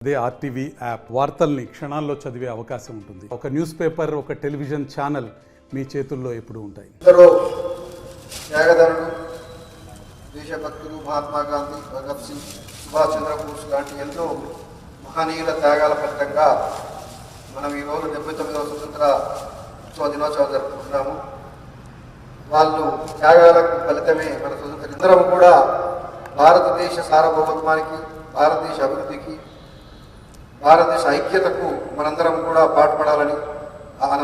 అదే RTV app వార్తల్ని క్షణాల్లో చదివే అవకాశం ఉంటుంది. ఒక న్యూస్ పేపర్, ఒక టెలివిజన్ ఛానల్ మీ చేతుల్లో ఎప్పుడూ ఉంటాయి. త్యాగధనుడు, దేశభక్తులు మహాత్మా గాంధీ, భగత్ సింగ్, సుభాష్ చంద్రబోస్ లాంటి ఎంతో మహనీయుల త్యాగాల ఫలితంగా మనం ఈరోజు 79వ స్వతంత్ర దినోత్సవం జరుపుకుంటున్నాము. వాళ్ళు త్యాగాలకు ఫలితమే మన స్వతంత్రం. అందరం కూడా భారతదేశ సార్వభౌమత్వానికి, భారతదేశ అభివృద్ధికి, భారతదేశ ఐక్యతకు మనందరం కూడా పాటుపడాలని,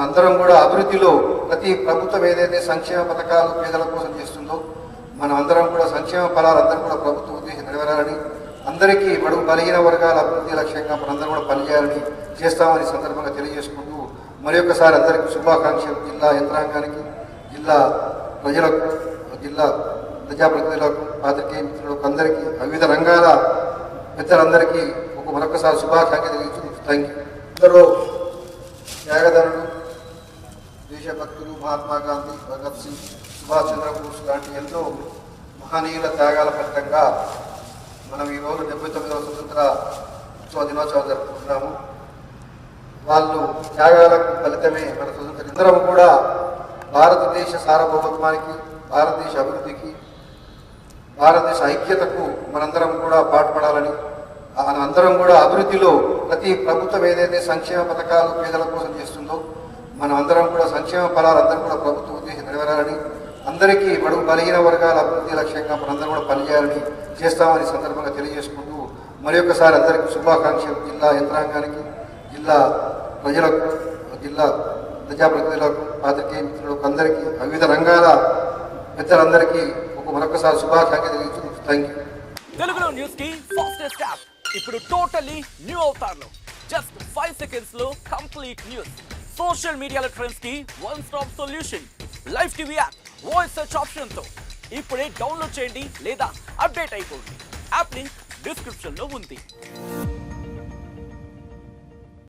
అందరం కూడా అభివృద్ధిలో ప్రతి ప్రభుత్వం ఏదైతే సంక్షేమ పథకాలు పేదల కోసం చేస్తుందో మనం అందరం కూడా సంక్షేమ ఫలాలు అందరూ కూడా ప్రభుత్వం ఉద్దేశం నెరవేరాలని, అందరికీ బడుగు బలహీన వర్గాల అభివృద్ధి లక్ష్యంగా మనందరం కూడా పనిచేయాలని చేస్తామని సందర్భంగా తెలియజేసుకుంటూ మరి ఒక్కసారి అందరికీ శుభాకాంక్షలు. జిల్లా యంత్రాంగానికి, జిల్లా ప్రజలకు, జిల్లా ప్రజాప్రతినిధులకు, పాత్రికేయ మిత్రులకు, అందరికీ వివిధ రంగాల పెద్దలందరికీ మరొకసారి శుభాకాంక్షలు తెలియజేస్తూ థ్యాంక్ యూ. అందరూ త్యాగధనుడు, దేశభక్తులు మహాత్మా గాంధీ, భగత్ సింగ్, సుభాష్ చంద్రబోస్ లాంటి ఎంతో మహనీయుల త్యాగాల ఫలితంగా మనం ఈరోజు 79వ స్వతంత్ర దినోత్సవం జరుపుకుంటున్నాము. వాళ్ళు త్యాగాలకు ఫలితమే మన స్వతంత్రం. అందరం కూడా భారతదేశ సార్వభౌమత్వానికి, భారతదేశ అభివృద్ధికి, భారతదేశ ఐక్యతకు మనందరం కూడా పాటుపడాలని, అందరం కూడా అభివృద్ధిలో ప్రతి ప్రభుత్వం ఏదైతే సంక్షేమ పథకాలు పేదల కోసం చేస్తుందో మనం అందరం కూడా సంక్షేమ ఫలాలు అందరూ కూడా ప్రభుత్వం ఉద్దేశం నెరవేరాలని, అందరికీ బడుగు బలహీన వర్గాల అభివృద్ధి లక్ష్యంగా మనందరం కూడా పనిచేయాలని చేస్తామని సందర్భంగా తెలియజేసుకుంటూ మరి ఒక్కసారి అందరికీ శుభాకాంక్షలు. జిల్లా యంత్రాంగానికి, జిల్లా ప్రజలకు, జిల్లా ప్రజాప్రతినిధులకు, పాత్రికేయ మిత్రులకు, అందరికీ వివిధ రంగాల పెద్దలందరికీ మరొకసారి శుభాకాంక్షలు తెలియజేస్తూ థ్యాంక్ యూ. తెలుగులో న్యూస్ కి ఫాస్టెస్ట్ యాప్ ఇప్పుడు టోటలీ న్యూ అవతార్లో జస్ట్ 5 seconds లో కంప్లీట్ న్యూస్. సోషల్ మీడియాలో ట్రెండ్స్ కి one stop solution. Live TV app voice search option తో ఇప్పుడే డౌన్లోడ్ చేయండి లేదా అప్డేట్ అయిపోండి. యాప్ లింక్ డిస్క్రిప్షన్ లో ఉంది.